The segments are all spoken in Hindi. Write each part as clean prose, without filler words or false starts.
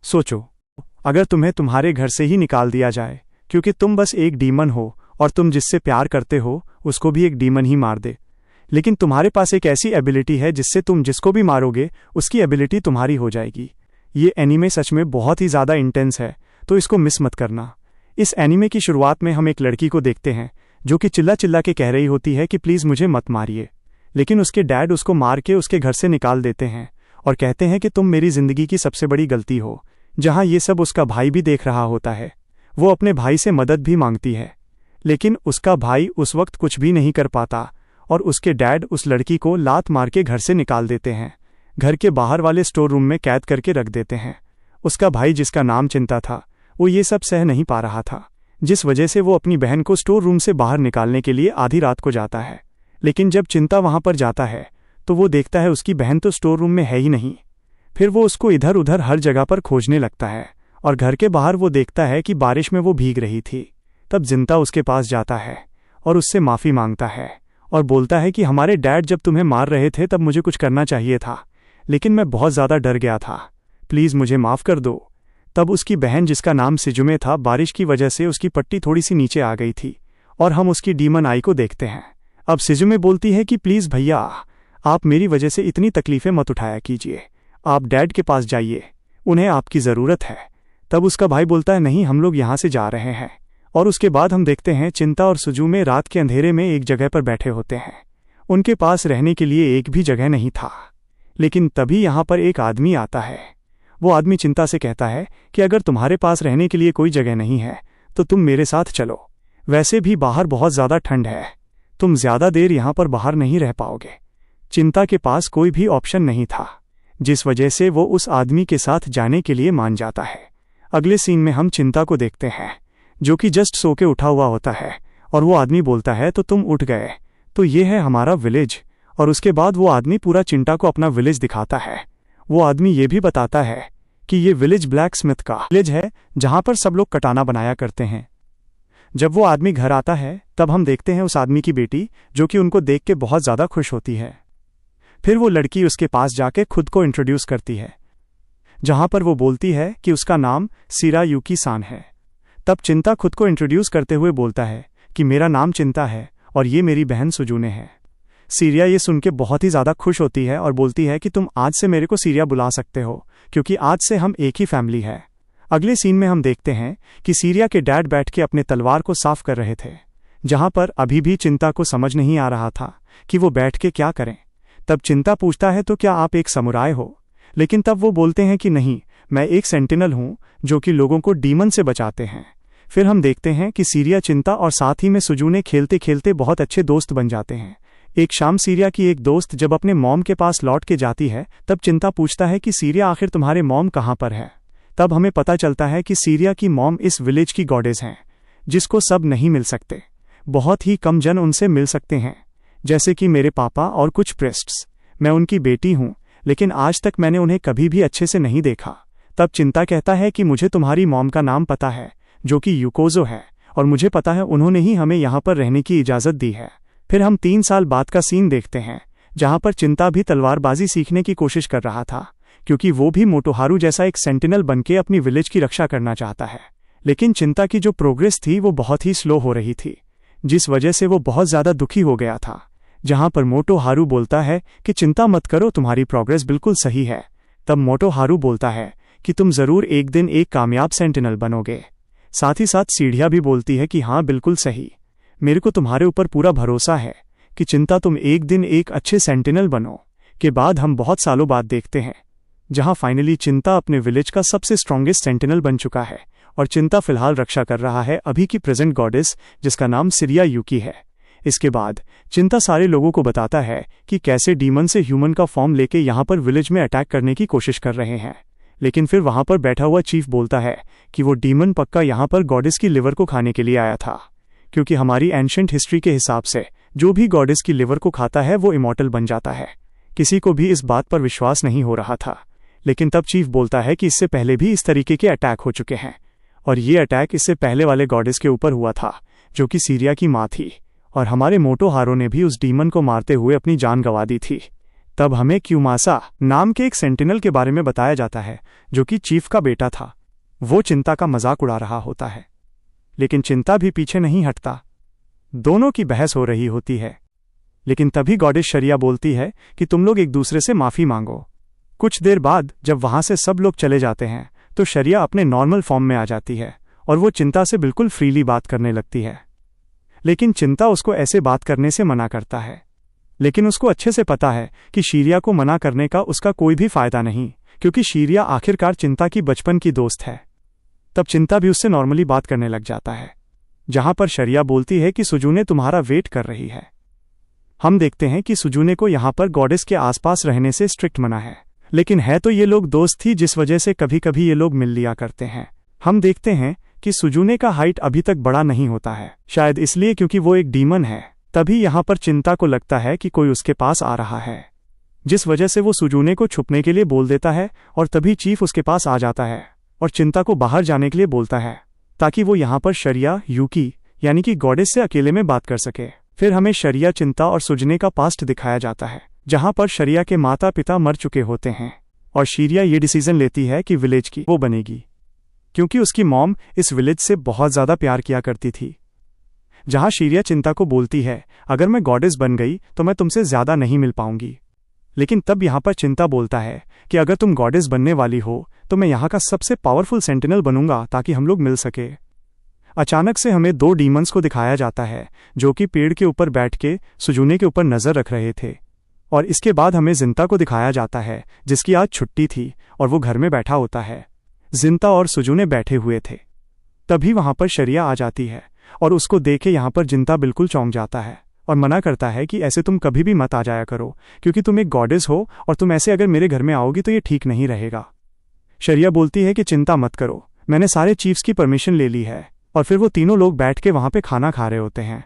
सोचो, अगर तुम्हें तुम्हारे घर से ही निकाल दिया जाए क्योंकि तुम बस एक डीमन हो और तुम जिससे प्यार करते हो उसको भी एक डीमन ही मार दे, लेकिन तुम्हारे पास एक ऐसी एबिलिटी है जिससे तुम जिसको भी मारोगे उसकी एबिलिटी तुम्हारी हो जाएगी। ये एनीमे सच में बहुत ही ज़्यादा इंटेंस है, तो इसको मिस मत करना। इस एनीमे की शुरुआत में हम एक लड़की को देखते हैं जो कि चिल्ला चिल्ला के कह रही होती है कि प्लीज़ मुझे मत मारिए, लेकिन उसके डैड उसको मार के उसके घर से निकाल देते हैं और कहते हैं कि तुम मेरी ज़िंदगी की सबसे बड़ी गलती हो। जहाँ ये सब उसका भाई भी देख रहा होता है। वो अपने भाई से मदद भी मांगती है, लेकिन उसका भाई उस वक्त कुछ भी नहीं कर पाता और उसके डैड उस लड़की को लात मार के घर से निकाल देते हैं, घर के बाहर वाले स्टोर रूम में कैद करके रख देते हैं। उसका भाई, जिसका नाम चिंता था, वो ये सब सह नहीं पा रहा था, जिस वजह से वो अपनी बहन को स्टोर रूम से बाहर निकालने के लिए आधी रात को जाता है। लेकिन जब चिंता वहां पर जाता है तो वो देखता है उसकी बहन तो स्टोर रूम में है ही नहीं। फिर वो उसको इधर उधर हर जगह पर खोजने लगता है और घर के बाहर वो देखता है कि बारिश में वो भीग रही थी। तब चिंता उसके पास जाता है और उससे माफ़ी मांगता है और बोलता है कि हमारे डैड जब तुम्हें मार रहे थे तब मुझे कुछ करना चाहिए था, लेकिन मैं बहुत ज़्यादा डर गया था, प्लीज़ मुझे माफ़ कर दो। तब उसकी बहन, जिसका नाम सिजुमे था, बारिश की वजह से उसकी पट्टी थोड़ी सी नीचे आ गई थी और हम उसकी डीमन आई को देखते हैं। अब सिजुमे बोलती है कि प्लीज़ भैया, आप मेरी वजह से इतनी तकलीफ़ें मत उठाया कीजिए, आप डैड के पास जाइए, उन्हें आपकी ज़रूरत है। तब उसका भाई बोलता है नहीं, हम लोग यहाँ से जा रहे हैं। और उसके बाद हम देखते हैं चिंता और सिजुमे रात के अंधेरे में एक जगह पर बैठे होते हैं। उनके पास रहने के लिए एक भी जगह नहीं था, लेकिन तभी यहाँ पर एक आदमी आता है। वो आदमी चिंता से कहता है कि अगर तुम्हारे पास रहने के लिए कोई जगह नहीं है तो तुम मेरे साथ चलो, वैसे भी बाहर बहुत ज़्यादा ठंड है, तुम ज़्यादा देर यहाँ पर बाहर नहीं रह पाओगे। चिंता के पास कोई भी ऑप्शन नहीं था, जिस वजह से वो उस आदमी के साथ जाने के लिए मान जाता है। अगले सीन में हम चिंता को देखते हैं जो कि जस्ट सो के उठा हुआ होता है और वो आदमी बोलता है तो तुम उठ गए, तो ये है हमारा विलेज। और उसके बाद वो आदमी पूरा चिंता को अपना विलेज दिखाता है। वो आदमी ये भी बताता है कि ये विलेज ब्लैक स्मिथ का विलेज है जहाँ पर सब लोग कटाना बनाया करते हैं। जब वो आदमी घर आता है तब हम देखते हैं उस आदमी की बेटी, जो कि उनको देख के बहुत ज़्यादा खुश होती है। फिर वो लड़की उसके पास जाके खुद को इंट्रोड्यूस करती है, जहाँ पर वो बोलती है कि उसका नाम सिरायुकी सान है। तब चिंता खुद को इंट्रोड्यूस करते हुए बोलता है कि मेरा नाम चिंता है और ये मेरी बहन सुजुने है। सीरिया ये सुन के बहुत ही ज़्यादा खुश होती है और बोलती है कि तुम आज से मेरे को सीरिया बुला सकते हो, क्योंकि आज से हम एक ही फैमिली है। अगले सीन में हम देखते हैं कि सीरिया के डैड बैठ के अपने तलवार को साफ कर रहे थे, जहाँ पर अभी भी चिंता को समझ नहीं आ रहा था कि वो बैठ के क्या करें। तब चिंता पूछता है तो क्या आप एक समुराय हो, लेकिन तब वो बोलते हैं कि नहीं, मैं एक सेंटिनल हूँ जो कि लोगों को डीमन से बचाते हैं। फिर हम देखते हैं कि सीरिया, चिंता और साथ ही में सुजुने खेलते खेलते बहुत अच्छे दोस्त बन जाते हैं। एक शाम सीरिया की एक दोस्त जब अपने मॉम के पास लौट के जाती है तब चिंता पूछता है कि सीरिया, आखिर तुम्हारे मॉम कहाँ पर है। तब हमें पता चलता है कि सीरिया की मॉम इस विलेज की गॉडेस हैं, जिसको सब नहीं मिल सकते, बहुत ही कम जन उनसे मिल सकते हैं, जैसे कि मेरे पापा और कुछ प्रेस्ट्स। मैं उनकी बेटी हूँ, लेकिन आज तक मैंने उन्हें कभी भी अच्छे से नहीं देखा। तब चिंता कहता है कि मुझे तुम्हारी मॉम का नाम पता है, जो कि यूकोजो है, और मुझे पता है उन्होंने ही हमें यहाँ पर रहने की इजाज़त दी है। फिर हम 3 साल बाद का सीन देखते हैं, जहाँ पर चिंता भी तलवारबाजी सीखने की कोशिश कर रहा था, क्योंकि वो भी मोटोहारू जैसा एक सेंटिनल बनके अपनी विलेज की रक्षा करना चाहता है। लेकिन चिंता की जो प्रोग्रेस थी वो बहुत ही स्लो हो रही थी, जिस वजह से वो बहुत ज़्यादा दुखी हो गया था। जहाँ पर मोटोहारू बोलता है कि चिंता मत करो, तुम्हारी प्रोग्रेस बिल्कुल सही है। तब मोटोहारू बोलता है कि तुम ज़रूर एक दिन एक कामयाब सेंटिनल बनोगे। साथ ही साथ सीढ़िया भी बोलती है कि हाँ बिल्कुल सही, मेरे को तुम्हारे ऊपर पूरा भरोसा है कि चिंता तुम एक दिन एक अच्छे सेंटिनल बनो। के बाद हम बहुत सालों बाद देखते हैं जहां फाइनली चिंता अपने विलेज का सबसे स्ट्रॉन्गेस्ट सेंटिनल बन चुका है और चिंता फिलहाल रक्षा कर रहा है अभी की प्रेजेंट गॉडेस, जिसका नाम सिरायुकी है। इसके बाद चिंता सारे लोगों को बताता है कि कैसे डीमन से ह्यूमन का फॉर्म लेके यहाँ पर विलेज में अटैक करने की कोशिश कर रहे हैं। लेकिन फिर वहां पर बैठा हुआ चीफ बोलता है कि वो डीमन पक्का यहाँ पर गॉडेस की लिवर को खाने के लिए आया था, क्योंकि हमारी एंशिएंट हिस्ट्री के हिसाब से जो भी गॉडेस की लिवर को खाता है वो इमॉर्टल बन जाता है। किसी को भी इस बात पर विश्वास नहीं हो रहा था, लेकिन तब चीफ बोलता है कि इससे पहले भी इस तरीके के अटैक हो चुके हैं, और ये अटैक इससे पहले वाले गॉडेस के ऊपर हुआ था, जो कि सीरिया की माँ थी, और हमारे मोटोहारो ने भी उस डीमन को मारते हुए अपनी जान गंवा दी थी। तब हमें क्यूमासा नाम के एक सेंटिनल के बारे में बताया जाता है जो कि चीफ का बेटा था। वो चिंता का मजाक उड़ा रहा होता है, लेकिन चिंता भी पीछे नहीं हटता। दोनों की बहस हो रही होती है, लेकिन तभी गॉडेस शरिया बोलती है कि तुम लोग एक दूसरे से माफी मांगो। कुछ देर बाद जब वहां से सब लोग चले जाते हैं तो शरिया अपने नॉर्मल फॉर्म में आ जाती है और वो चिंता से बिल्कुल फ्रीली बात करने लगती है। लेकिन चिंता उसको ऐसे बात करने से मना करता है, लेकिन उसको अच्छे से पता है कि शीरिया को मना करने का उसका कोई भी फायदा नहीं, क्योंकि शीरिया आखिरकार चिंता की बचपन की दोस्त है। तब चिंता भी उससे नॉर्मली बात करने लग जाता है, जहां पर शरिया बोलती है कि सुजूने तुम्हारा वेट कर रही है। हम देखते हैं कि सुजूने को यहां पर गॉडेस के आसपास रहने से स्ट्रिक्ट मना है, लेकिन है तो ये लोग दोस्त थी, जिस वजह से कभी कभी ये लोग मिल लिया करते हैं। हम देखते हैं कि सुजूने का हाइट अभी तक बड़ा नहीं होता है, शायद इसलिए क्योंकि वो एक डीमन है। तभी यहां पर चिंता को लगता है कि कोई उसके पास आ रहा है, जिस वजह से वो सुजूने को छुपने के लिए बोल देता है और तभी चीफ उसके पास आ जाता है और चिंता को बाहर जाने के लिए बोलता है ताकि वो यहां पर शरिया यूकी यानी कि गॉडेस से अकेले में बात कर सके। फिर हमें शरिया, चिंता और सुजने का पास्ट दिखाया जाता है, जहां पर शरिया के माता पिता मर चुके होते हैं और शीरिया ये डिसीजन लेती है कि विलेज की वो बनेगी, क्योंकि उसकी मॉम इस विलेज से बहुत ज्यादा प्यार किया करती थी। जहां शीरिया चिंता को बोलती है अगर मैं गॉडेस बन गई तो मैं तुमसे ज्यादा नहीं मिल पाऊंगी, लेकिन तब यहां पर चिंता बोलता है कि अगर तुम गॉडेस बनने वाली हो तो मैं यहां का सबसे पावरफुल सेंटिनल बनूंगा ताकि हम लोग मिल सके। अचानक से हमें दो डीमंस को दिखाया जाता है जो कि पेड़ के ऊपर बैठ के सुजूने के ऊपर नजर रख रहे थे, और इसके बाद हमें जिंता को दिखाया जाता है जिसकी आज छुट्टी थी और वो घर में बैठा होता है। जिंता और सुजूने बैठे हुए थे, तभी वहां पर शरिया आ जाती है और उसको देखे यहां पर जिंता बिल्कुल चौंक जाता है और मना करता है कि ऐसे तुम कभी भी मत आ जाया करो, क्योंकि तुम एक गॉडेस हो और तुम ऐसे अगर मेरे घर में आओगी तो ये ठीक नहीं रहेगा। शरिया बोलती है कि चिंता मत करो, मैंने सारे चीफ्स की परमिशन ले ली है। और फिर वो तीनों लोग बैठ के वहां पे खाना खा रहे होते हैं।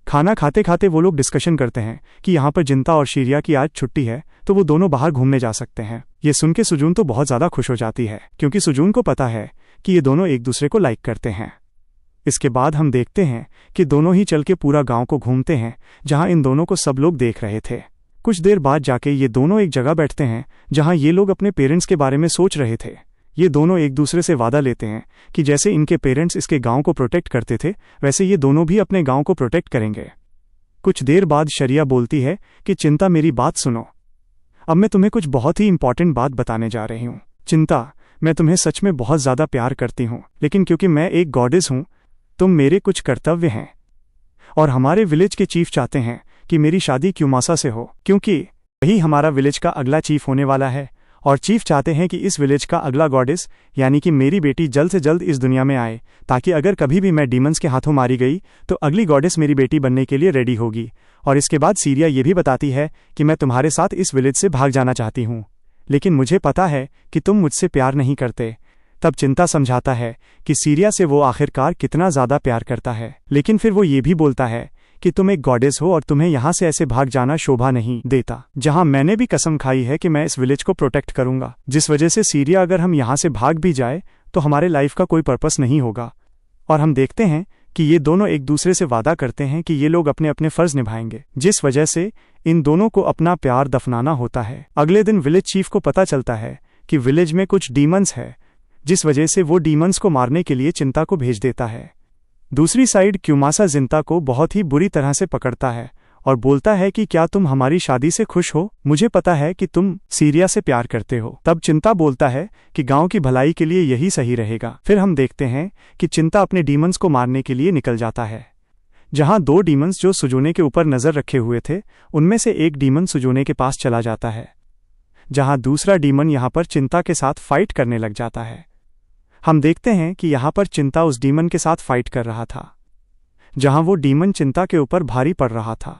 खाना खाते खाते वो लोग डिस्कशन करते हैं कि यहाँ पर जिंता और शीरिया की आज छुट्टी है तो वो दोनों बाहर घूमने जा सकते हैं। ये सुन के सुजून तो बहुत ज्यादा खुश हो जाती है, क्योंकि सुजून को पता है कि ये दोनों एक दूसरे को लाइक करते हैं। इसके बाद हम देखते हैं कि दोनों ही चल के पूरा गांव को घूमते हैं जहां इन दोनों को सब लोग देख रहे थे। कुछ देर बाद जाके ये दोनों एक जगह बैठते हैं जहां ये लोग अपने पेरेंट्स के बारे में सोच रहे थे। ये दोनों एक दूसरे से वादा लेते हैं कि जैसे इनके पेरेंट्स इसके गांव को प्रोटेक्ट करते थे वैसे ये दोनों भी अपने गांव को प्रोटेक्ट करेंगे। कुछ देर बाद शरिया बोलती है कि चिंता मेरी बात सुनो, अब मैं तुम्हें कुछ बहुत ही इंपॉर्टेंट बात बताने जा रही हूँ। चिंता, मैं तुम्हें सच में बहुत ज्यादा प्यार करती हूँ, लेकिन क्योंकि मैं एक गॉडेस हूँ तुम मेरे कुछ कर्तव्य हैं, और हमारे विलेज के चीफ चाहते हैं कि मेरी शादी क्यूमासा से हो, क्योंकि वही हमारा विलेज का अगला चीफ होने वाला है। और चीफ चाहते हैं कि इस विलेज का अगला गॉडेस यानी कि मेरी बेटी जल्द से जल्द इस दुनिया में आए, ताकि अगर कभी भी मैं डीमंस के हाथों मारी गई तो अगली गॉडेस मेरी बेटी बनने के लिए रेडी होगी। और इसके बाद सीरिया ये भी बताती है कि मैं तुम्हारे साथ इस विलेज से भाग जाना चाहती हूँ, लेकिन मुझे पता है कि तुम मुझसे प्यार नहीं करते। तब चिंता समझाता है कि सीरिया से वो आखिरकार कितना ज्यादा प्यार करता है, लेकिन फिर वो ये भी बोलता है कि तुम एक गॉडेस हो और तुम्हें यहाँ से ऐसे भाग जाना शोभा नहीं देता, जहाँ मैंने भी कसम खाई है कि मैं इस विलेज को प्रोटेक्ट करूंगा, जिस वजह से सीरिया अगर हम यहाँ से भाग भी जाए तो हमारे लाइफ का कोई पर्पस नहीं होगा। और हम देखते हैं कि ये दोनों एक दूसरे से वादा करते हैं कि ये लोग अपने अपने फर्ज निभाएंगे, जिस वजह से इन दोनों को अपना प्यार दफनाना होता है। अगले दिन विलेज चीफ को पता चलता है कि विलेज में कुछ डीमंस है, जिस वजह से वो डीमंस को मारने के लिए चिंता को भेज देता है। दूसरी साइड क्यूमासा जिंता को बहुत ही बुरी तरह से पकड़ता है और बोलता है कि क्या तुम हमारी शादी से खुश हो? मुझे पता है कि तुम सीरिया से प्यार करते हो। तब चिंता बोलता है कि गांव की भलाई के लिए यही सही रहेगा। फिर हम देखते हैं कि चिंता अपने डीमंस को मारने के लिए निकल जाता है, जहां दो डीमंस जो सुजूने के ऊपर नजर रखे हुए थे उनमें से एक डीमन सुजूने के पास चला जाता है, जहां दूसरा डीमन यहां पर चिंता के साथ फाइट करने लग जाता है। हम देखते हैं कि यहां पर चिंता उस डीमन के साथ फाइट कर रहा था, जहां वो डीमन चिंता के ऊपर भारी पड़ रहा था,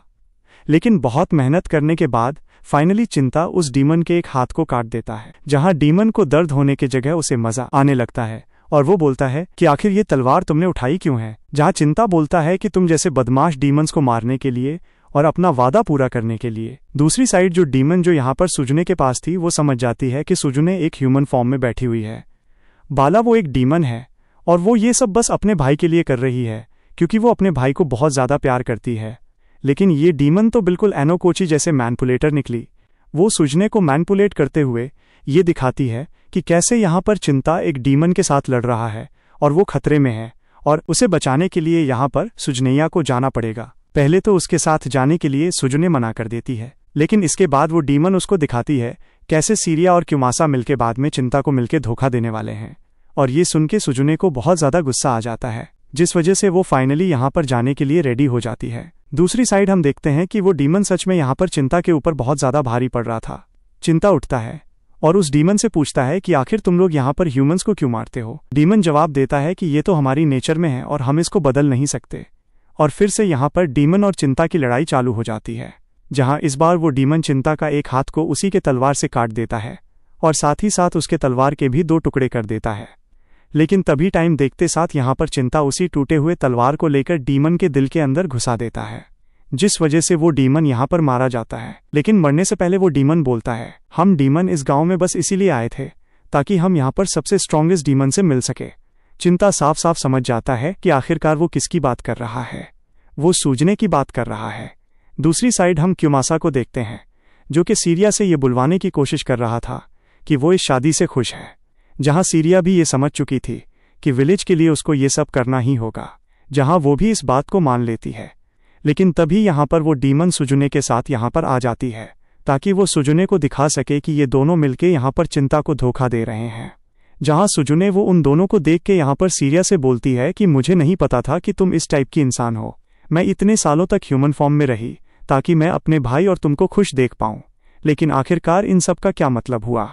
लेकिन बहुत मेहनत करने के बाद फाइनली चिंता उस डीमन के एक हाथ को काट देता है, जहां डीमन को दर्द होने की जगह उसे मजा आने लगता है और वो बोलता है कि आखिर ये तलवार तुमने उठाई क्यों है? जहां चिंता बोलता है कि तुम जैसे बदमाश डीमंस को मारने के लिए और अपना वादा पूरा करने के लिए। दूसरी साइड जो डीमन जो यहाँ पर सुजने के पास थी वो समझ जाती है कि सुजने एक ह्यूमन फॉर्म में बैठी हुई है, बाला वो एक डीमन है और वो ये सब बस अपने भाई के लिए कर रही है, क्योंकि वो अपने भाई को बहुत ज्यादा प्यार करती है। लेकिन ये डीमन तो बिल्कुल एनोकोची जैसे मैनिपुलेटर निकली वो सुजने को मैनिपुलेट करते हुए ये दिखाती है कि कैसे यहाँ पर चिंता एक डीमन के साथ लड़ रहा है और वो खतरे में है और उसे बचाने के लिए यहाँ पर सुजनैया को जाना पड़ेगा। पहले तो उसके साथ जाने के लिए सुजने मना कर देती है, लेकिन इसके बाद वो डीमन उसको दिखाती है कैसे सीरिया और क्यूमासा मिलके बाद में चिंता को मिलके धोखा देने वाले हैं। और ये सुन के सुजने को बहुत ज़्यादा गुस्सा आ जाता है, जिस वजह से वो फाइनली यहाँ पर जाने के लिए रेडी हो जाती है। दूसरी साइड हम देखते हैं कि वो डीमन सच में यहाँ पर चिंता के ऊपर बहुत ज़्यादा भारी पड़ रहा था। चिंता उठता है और उस डीमन से पूछता है कि आखिर तुम लोग यहाँ पर ह्यूमंस को क्यों मारते हो। डीमन जवाब देता है कि ये तो हमारी नेचर में है और हम इसको बदल नहीं सकते। और फिर से यहाँ पर डीमन और चिंता की लड़ाई चालू हो जाती है, जहाँ इस बार वो डीमन चिंता का एक हाथ को उसी के तलवार से काट देता है और साथ ही साथ उसके तलवार के भी 2 टुकड़े कर देता है। लेकिन तभी टाइम देखते साथ यहाँ पर चिंता उसी टूटे हुए तलवार को लेकर डीमन के दिल के अंदर घुसा देता है, जिस वजह से वो डीमन यहाँ पर मारा जाता है। लेकिन मरने से पहले वो डीमन बोलता है, हम डीमन इस गांव में बस इसीलिए आए थे ताकि हम यहाँ पर सबसे स्ट्रॉन्गेस्ट डीमन से मिल सके। चिंता साफ साफ समझ जाता है कि आखिरकार वो किसकी बात कर रहा है, वो सूजने की बात कर रहा है। दूसरी साइड हम क्यूमासा को देखते हैं, जो कि सीरिया से ये बुलवाने की कोशिश कर रहा था कि वो इस शादी से खुश है, जहाँ सीरिया भी ये समझ चुकी थी कि विलेज के लिए उसको ये सब करना ही होगा, जहाँ वो भी इस बात को मान लेती है। लेकिन तभी यहाँ पर वो डीमन सुजुने के साथ यहाँ पर आ जाती है ताकि वो सुजुने को दिखा सके कि ये दोनों मिलके यहाँ पर चिंता को धोखा दे रहे हैं। जहाँ सुजुने वो उन दोनों को देख के यहाँ पर सीरिया से बोलती है कि मुझे नहीं पता था कि तुम इस टाइप की इंसान हो। मैं इतने सालों तक ह्यूमन फॉर्म में रही ताकि मैं अपने भाई और तुमको खुश देख पाऊँ, लेकिन आखिरकार इन सब का क्या मतलब हुआ।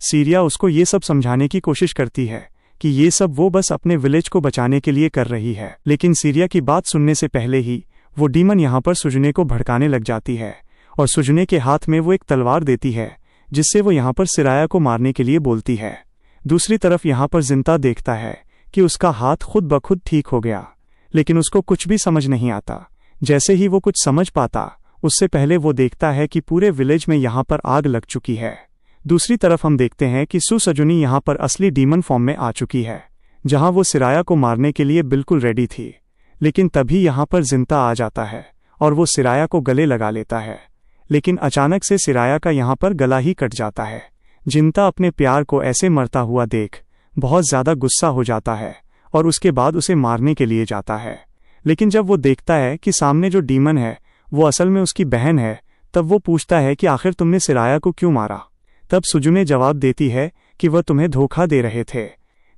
सीरिया उसको ये सब समझाने की कोशिश करती है कि ये सब वो बस अपने विलेज को बचाने के लिए कर रही है। लेकिन सीरिया की बात सुनने से पहले ही वो डीमन यहाँ पर सुजने को भड़काने लग जाती है और सुजने के हाथ में वो एक तलवार देती है, जिससे वो यहाँ पर सिराया को मारने के लिए बोलती है। दूसरी तरफ यहाँ पर जिंता देखता है कि उसका हाथ खुद ब खुद ठीक हो गया, लेकिन उसको कुछ भी समझ नहीं आता। जैसे ही वो कुछ समझ पाता, उससे पहले वो देखता है कि पूरे विलेज में यहाँ पर आग लग चुकी है। दूसरी तरफ हम देखते हैं कि सुसजुनी यहाँ पर असली डीमन फॉर्म में आ चुकी है, जहाँ वो सिराया को मारने के लिए बिल्कुल रेडी थी। लेकिन तभी यहाँ पर जिंता आ जाता है और वो सिराया को गले लगा लेता है, लेकिन अचानक से सिराया का यहाँ पर गला ही कट जाता है। जिंता अपने प्यार को ऐसे मरता हुआ देख बहुत ज़्यादा गुस्सा हो जाता है और उसके बाद उसे मारने के लिए जाता है। लेकिन जब वो देखता है कि सामने जो डीमन है वो असल में उसकी बहन है, तब वो पूछता है कि आखिर तुमने सिराया को क्यों मारा। तब सुजुने जवाब देती है कि वह तुम्हें धोखा दे रहे थे,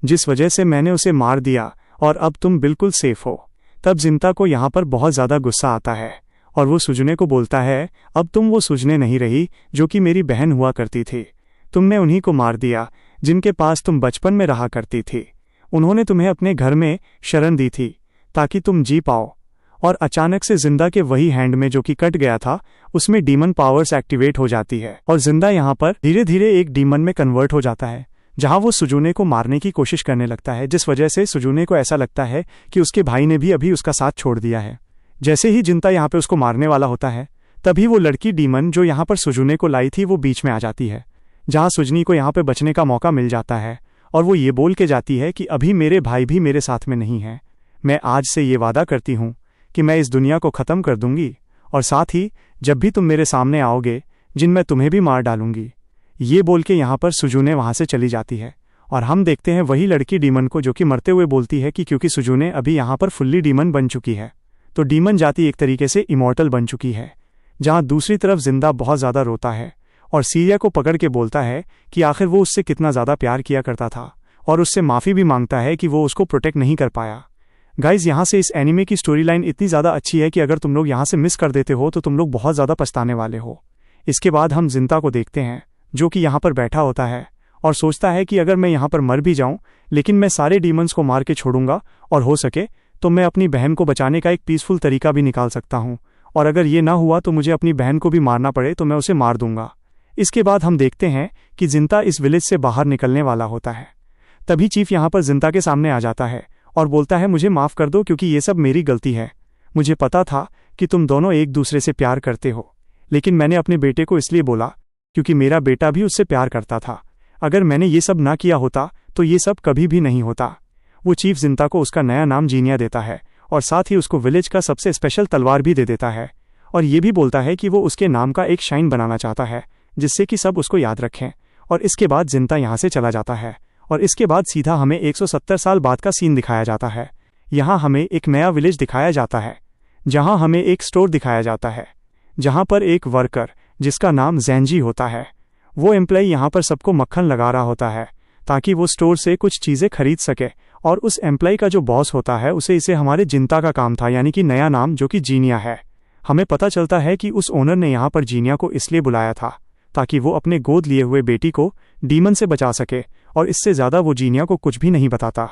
जिस वजह से मैंने उसे मार दिया और अब तुम बिल्कुल सेफ हो। तब जिंता को यहाँ पर बहुत ज़्यादा गुस्सा आता है और वो सुजने को बोलता है, अब तुम वो सुजने नहीं रही जो कि मेरी बहन हुआ करती थी। तुमने उन्हीं को मार दिया जिनके पास तुम बचपन में रहा करती थी। उन्होंने तुम्हें अपने घर में शरण दी थी ताकि तुम जी पाओ। और अचानक से जिंदा के वही हैंड में जो कि कट गया था, उसमें डीमन पावर्स एक्टिवेट हो जाती है और जिंदा यहाँ पर धीरे धीरे एक डीमन में कन्वर्ट हो जाता है, जहां वो सुजुने को मारने की कोशिश करने लगता है, जिस वजह से सुजुने को ऐसा लगता है कि उसके भाई ने भी अभी उसका साथ छोड़ दिया है। जैसे ही जिंता यहाँ पे उसको मारने वाला होता है, तभी वो लड़की डीमन जो यहाँ पर सुजुने को लाई थी वो बीच में आ जाती है, जहाँ सुजनी को यहाँ पे बचने का मौका मिल जाता है और वो ये बोल के जाती है कि अभी मेरे भाई भी मेरे साथ में नहीं है। मैं आज से ये वादा करती हूँ कि मैं इस दुनिया को ख़त्म कर दूंगी और साथ ही जब भी तुम मेरे सामने आओगे जिन मैं तुम्हें भी मार डालूंगी। ये बोल के यहाँ पर सुजुने वहाँ से चली जाती है और हम देखते हैं वही लड़की डीमन को जो कि मरते हुए बोलती है कि क्योंकि सुजुने अभी यहाँ पर फुल्ली डीमन बन चुकी है, तो डीमन जाति एक तरीके से इमॉर्टल बन चुकी है। जहाँ दूसरी तरफ जिंदा बहुत ज़्यादा रोता है और सीरिया को पकड़ के बोलता है कि आखिर वो उससे कितना ज़्यादा प्यार किया करता था और उससे माफ़ी भी मांगता है कि वो उसको प्रोटेक्ट नहीं कर पाया। गाइज, यहाँ से इस एनिमे की स्टोरी लाइन इतनी ज़्यादा अच्छी है कि अगर तुम लोग यहाँ से मिस कर देते हो तो तुम लोग बहुत ज़्यादा पछताने वाले हो। इसके बाद हम जिंता को देखते हैं जो कि यहाँ पर बैठा होता है और सोचता है कि अगर मैं यहाँ पर मर भी जाऊँ लेकिन मैं सारे डीमंस को मार के छोड़ूंगा और हो सके तो मैं अपनी बहन को बचाने का एक पीसफुल तरीका भी निकाल सकता हूँ, और अगर ये ना हुआ तो मुझे अपनी बहन को भी मारना पड़े तो मैं उसे मार दूंगा। इसके बाद हम देखते हैं कि जिंता इस विलेज से बाहर निकलने वाला होता है। तभी चीफ यहाँ पर जिंता के सामने आ जाता है और बोलता है, मुझे माफ़ कर दो क्योंकि ये सब मेरी गलती है। मुझे पता था कि तुम दोनों एक दूसरे से प्यार करते हो, लेकिन मैंने अपने बेटे को इसलिए बोला क्योंकि मेरा बेटा भी उससे प्यार करता था। अगर मैंने ये सब ना किया होता तो ये सब कभी भी नहीं होता। वो चीफ जिंता को उसका नया नाम जीनिया देता है और साथ ही उसको विलेज का सबसे स्पेशल तलवार भी दे देता है और ये भी बोलता है कि वो उसके नाम का एक शाइन बनाना चाहता है जिससे कि सब उसको याद रखें। और इसके बाद जिंता यहाँ से चला जाता है और इसके बाद सीधा हमें 170 साल बाद का सीन दिखाया जाता है। यहाँ हमें एक नया विलेज दिखाया जाता है, जहाँ हमें एक स्टोर दिखाया जाता है, जहाँ पर एक वर्कर जिसका नाम ज़ेंजी होता है, वो एम्प्लॉय यहाँ पर सबको मक्खन लगा रहा होता है ताकि वो स्टोर से कुछ चीज़ें खरीद सके। और उस एम्प्लॉय का जो बॉस होता है उसे इसे हमारे जिंता का काम था, यानी कि नया नाम जो कि जीनिया है। हमें पता चलता है कि उस ओनर ने यहाँ पर जीनिया को इसलिए बुलाया था ताकि वो अपने गोद लिए हुए बेटी को डीमन से बचा सके, और इससे ज़्यादा वो जीनिया को कुछ भी नहीं बताता।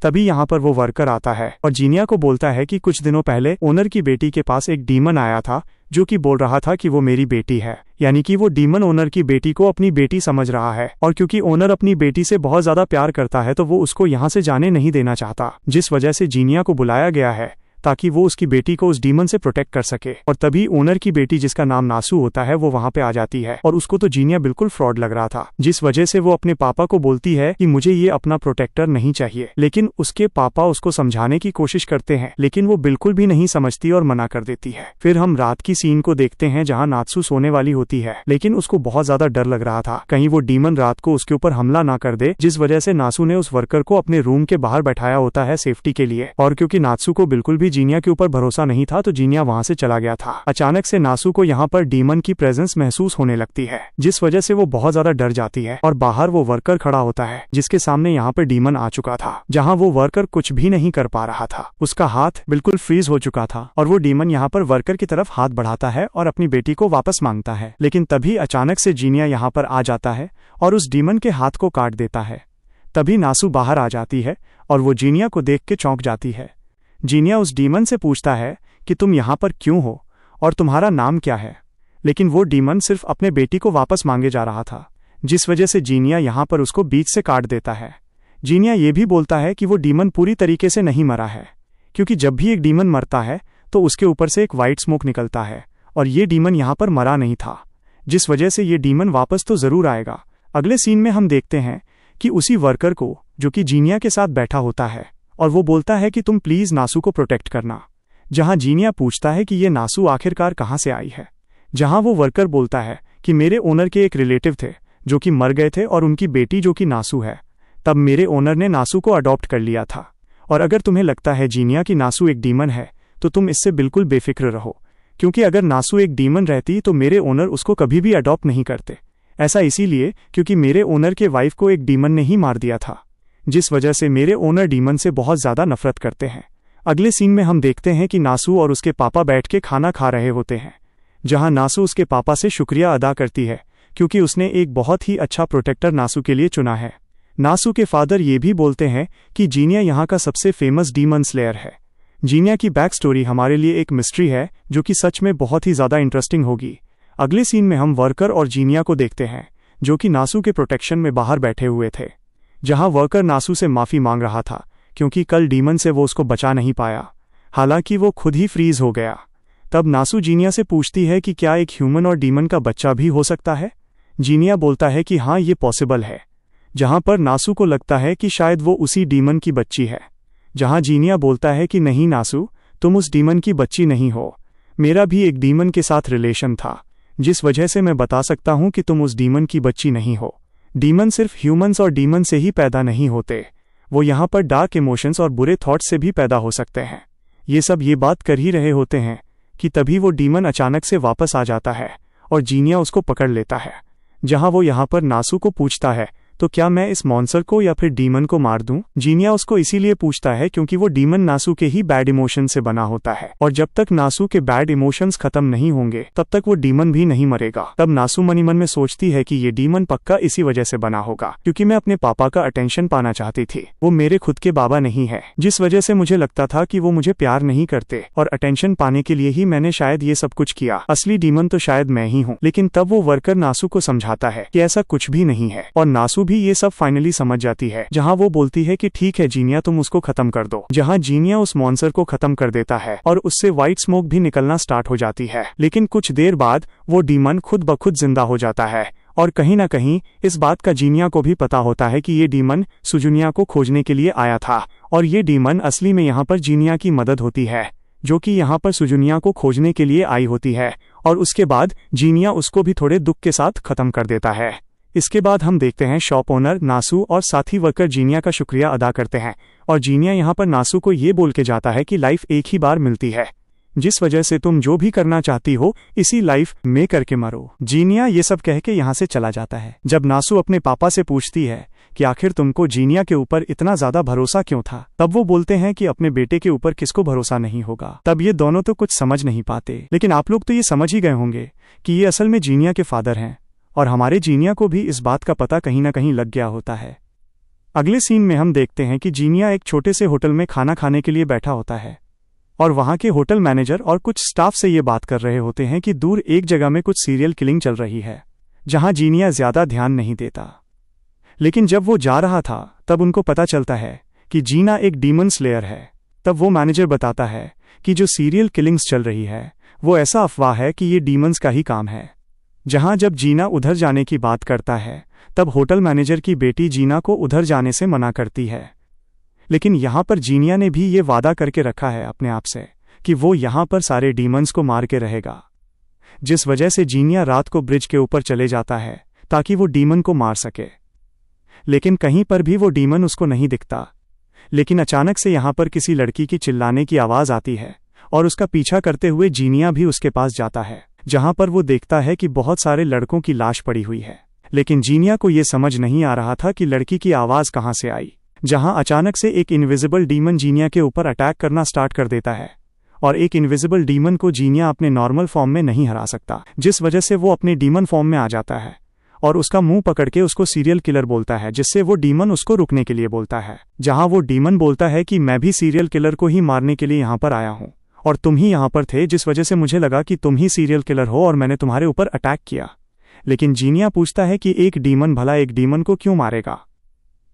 तभी यहाँ पर वो वर्कर आता है और जीनिया को बोलता है कि कुछ दिनों पहले ओनर की बेटी के पास एक डीमन आया था जो कि बोल रहा था कि वो मेरी बेटी है, यानी कि वो डीमन ओनर की बेटी को अपनी बेटी समझ रहा है। और क्योंकि ओनर अपनी बेटी से बहुत ज़्यादा प्यार करता है तो वो उसको यहाँ से जाने नहीं देना चाहता, जिस वजह से जीनिया को बुलाया गया है ताकि वो उसकी बेटी को उस डीमन से प्रोटेक्ट कर सके। और तभी ओनर की बेटी जिसका नाम नासू होता है वो वहाँ पे आ जाती है और उसको तो जीनिया बिल्कुल फ्रॉड लग रहा था, जिस वजह से वो अपने पापा को बोलती है कि मुझे ये अपना प्रोटेक्टर नहीं चाहिए। लेकिन उसके पापा उसको समझाने की कोशिश करते हैं लेकिन वो बिल्कुल भी नहीं समझती और मना कर देती है। फिर हम रात की सीन को देखते हैं जहाँ नात्सू सोने वाली होती है, लेकिन उसको बहुत ज्यादा डर लग रहा था कहीं वो डीमन रात को उसके ऊपर हमला ना कर दे, जिस वजह से नासू ने उस वर्कर को अपने रूम के बाहर बैठाया होता है सेफ्टी के लिए। और क्योंकि नात्सू को बिल्कुल भी जीनिया के ऊपर भरोसा नहीं था तो जीनिया वहां से चला गया था। अचानक से नासू को यहाँ पर डीमन की प्रेजेंस महसूस होने लगती है, जिस वजह से वो बहुत ज्यादा डर जाती है और बाहर वो वर्कर खड़ा होता है जिसके सामने यहाँ पर डीमन आ चुका था, जहाँ वो वर्कर कुछ भी नहीं कर पा रहा था। उसका हाथ बिल्कुल फ्रीज हो चुका था और वो डीमन यहाँ पर वर्कर की तरफ हाथ बढ़ाता है और अपनी बेटी को वापस मांगता है। लेकिन तभी अचानक से जीनिया यहाँ पर आ जाता है और उस डीमन के हाथ को काट देता है। तभी नासू बाहर आ जाती है और वो जीनिया को देख के चौंक जाती है। जीनिया उस डीमन से पूछता है कि तुम यहाँ पर क्यों हो और तुम्हारा नाम क्या है, लेकिन वो डीमन सिर्फ अपने बेटी को वापस मांगे जा रहा था, जिस वजह से जीनिया यहाँ पर उसको बीच से काट देता है। जीनिया ये भी बोलता है कि वो डीमन पूरी तरीके से नहीं मरा है, क्योंकि जब भी एक डीमन मरता है तो उसके ऊपर से एक वाइट स्मोक निकलता है और ये डीमन यहाँ पर मरा नहीं था, जिस वजह से ये डीमन वापस तो जरूर आएगा। अगले सीन में हम देखते हैं कि उसी वर्कर को जो कि जीनिया के साथ बैठा होता है और वो बोलता है कि तुम प्लीज नासू को प्रोटेक्ट करना, जहां जीनिया पूछता है कि ये नासू आखिरकार कहां से आई है, जहां वो वर्कर बोलता है कि मेरे ओनर के एक रिलेटिव थे जो कि मर गए थे और उनकी बेटी जो कि नासू है, तब मेरे ओनर ने नासू को अडॉप्ट कर लिया था। और अगर तुम्हें लगता है जीनिया कि नासू एक डीमन है तो तुम इससे बिल्कुल बेफिक्र रहो, क्योंकि अगर नासू एक डीमन रहती तो मेरे ओनर उसको कभी भी अडॉप्ट नहीं करते। ऐसा इसीलिए क्योंकि मेरे ओनर के वाइफ को एक डीमन ने ही मार दिया था, जिस वजह से मेरे ओनर डीमन से बहुत ज्यादा नफरत करते हैं। अगले सीन में हम देखते हैं कि नासू और उसके पापा बैठ के खाना खा रहे होते हैं, जहां नासू उसके पापा से शुक्रिया अदा करती है क्योंकि उसने एक बहुत ही अच्छा प्रोटेक्टर नासू के लिए चुना है। नासू के फादर ये भी बोलते हैं कि जीनिया यहाँ का सबसे फेमस डीमन स्लेयर है। जीनिया की बैक स्टोरी हमारे लिए एक मिस्ट्री है जो कि सच में बहुत ही ज्यादा इंटरेस्टिंग होगी। अगले सीन में हम वर्कर और जीनिया को देखते हैं जो कि नासू के प्रोटेक्शन में बाहर बैठे हुए थे, जहां वर्कर नासू से माफी मांग रहा था क्योंकि कल डीमन से वो उसको बचा नहीं पाया, हालांकि वो खुद ही फ्रीज हो गया। तब नासू जीनिया से पूछती है कि क्या एक ह्यूमन और डीमन का बच्चा भी हो सकता है। जीनिया बोलता है कि हाँ ये पॉसिबल है, जहां पर नासू को लगता है कि शायद वो उसी डीमन की बच्ची है, जहां जीनिया बोलता है कि नहीं नासू, तुम उस डीमन की बच्ची नहीं हो, मेरा भी एक डीमन के साथ रिलेशन था, जिस वजह से मैं बता सकता हूं कि तुम उस डीमन की बच्ची नहीं हो। डीमन सिर्फ ह्यूमंस और डीमन से ही पैदा नहीं होते, वो यहाँ पर डार्क इमोशंस और बुरे थॉट्स से भी पैदा हो सकते हैं। ये सब ये बात कर ही रहे होते हैं कि तभी वो डीमन अचानक से वापस आ जाता है और जीनिया उसको पकड़ लेता है, जहां वो यहाँ पर नासू को पूछता है तो क्या मैं इस मॉन्स्टर को या फिर डीमन को मार दूं। जीनिया उसको इसीलिए पूछता है क्योंकि वो डीमन नासू के ही बैड इमोशन से बना होता है और जब तक नासू के बैड इमोशंस खत्म नहीं होंगे तब तक वो डीमन भी नहीं मरेगा। तब नासू मनी मन में सोचती है कि ये डीमन पक्का इसी वजह से बना होगा क्योंकि मैं अपने पापा का अटेंशन पाना चाहती थी, वो मेरे खुद के बाबा नहीं है, जिस वजह से मुझे लगता था कि वो मुझे प्यार नहीं करते और अटेंशन पाने के लिए ही मैंने शायद ये सब कुछ किया, असली डीमन तो शायद मैं ही हूँ। लेकिन तब वो वर्कर नासू को समझाता है कि ऐसा कुछ भी नहीं है और नासू भी ये सब फाइनली समझ जाती है, जहां वो बोलती है कि ठीक है जीनिया तुम उसको खत्म कर दो, जहां जीनिया उस मॉन्स्टर को खत्म कर देता है और उससे व्हाइट स्मोक भी निकलना स्टार्ट हो जाती है। लेकिन कुछ देर बाद वो डीमन खुद ब खुद जिंदा हो जाता है और कहीं ना कहीं इस बात का जीनिया को भी पता होता है कि ये डीमन सुजुनिया को खोजने के लिए आया था और ये डीमन असली में यहाँ पर जीनिया की मदद होती है, जो कि यहाँ पर सुजुनिया को खोजने के लिए आई होती है, और उसके बाद जीनिया उसको भी थोड़े दुख के साथ खत्म कर देता है। इसके बाद हम देखते हैं शॉप ओनर नासू और साथी वर्कर जीनिया का शुक्रिया अदा करते हैं, और जीनिया यहाँ पर नासू को ये बोल के जाता है कि लाइफ एक ही बार मिलती है, जिस वजह से तुम जो भी करना चाहती हो इसी लाइफ में करके मरो। जीनिया ये सब कह के यहाँ से चला जाता है। जब नासू अपने पापा से पूछती है कि आखिर तुमको जीनिया के ऊपर इतना ज्यादा भरोसा क्यों था, तब वो बोलते हैं कि अपने बेटे के ऊपर किसको भरोसा नहीं होगा। तब ये दोनों तो कुछ समझ नहीं पाते, लेकिन आप लोग तो ये समझ ही गए होंगे कि ये असल में जीनिया के फादर हैं, और हमारे जीनिया को भी इस बात का पता कहीं ना कहीं लग गया होता है। अगले सीन में हम देखते हैं कि जीनिया एक छोटे से होटल में खाना खाने के लिए बैठा होता है, और वहां के होटल मैनेजर और कुछ स्टाफ से ये बात कर रहे होते हैं कि दूर एक जगह में कुछ सीरियल किलिंग चल रही है, जहां जीनिया ज्यादा ध्यान नहीं देता। लेकिन जब वो जा रहा था तब उनको पता चलता है कि जीना एक डीमन स्लेयर है। तब वो मैनेजर बताता है कि जो सीरियल किलिंग्स चल रही है वो ऐसा अफवाह है कि ये डीमंस का ही काम है। जहां जब जीना उधर जाने की बात करता है तब होटल मैनेजर की बेटी जीना को उधर जाने से मना करती है, लेकिन यहाँ पर जीनिया ने भी ये वादा करके रखा है अपने आप से कि वो यहाँ पर सारे डीमंस को मार के रहेगा, जिस वजह से जीनिया रात को ब्रिज के ऊपर चले जाता है ताकि वो डीमन को मार सके। लेकिन कहीं पर भी वो डीमन उसको नहीं दिखता। लेकिन अचानक से यहाँ पर किसी लड़की की चिल्लाने की आवाज आती है, और उसका पीछा करते हुए जीनिया भी उसके पास जाता है, जहां पर वो देखता है कि बहुत सारे लड़कों की लाश पड़ी हुई है। लेकिन जीनिया को ये समझ नहीं आ रहा था कि लड़की की आवाज कहां से आई, जहां अचानक से एक इनविजिबल डीमन जीनिया के ऊपर अटैक करना स्टार्ट कर देता है, और एक इनविजिबल डीमन को जीनिया अपने नॉर्मल फॉर्म में नहीं हरा सकता, जिस वजह से वो अपने डीमन फॉर्म में आ जाता है और उसका मुंह पकड़ के उसको सीरियल किलर बोलता है, जिससे वो डीमन उसको रुकने के लिए बोलता है। जहां वो डीमन बोलता है कि मैं भी सीरियल किलर को ही मारने के लिए यहाँ पर आया हूँ, और तुम ही यहाँ पर थे, जिस वजह से मुझे लगा कि तुम ही सीरियल किलर हो और मैंने तुम्हारे ऊपर अटैक किया। लेकिन जीनिया पूछता है कि एक डीमन भला एक डीमन को क्यों मारेगा।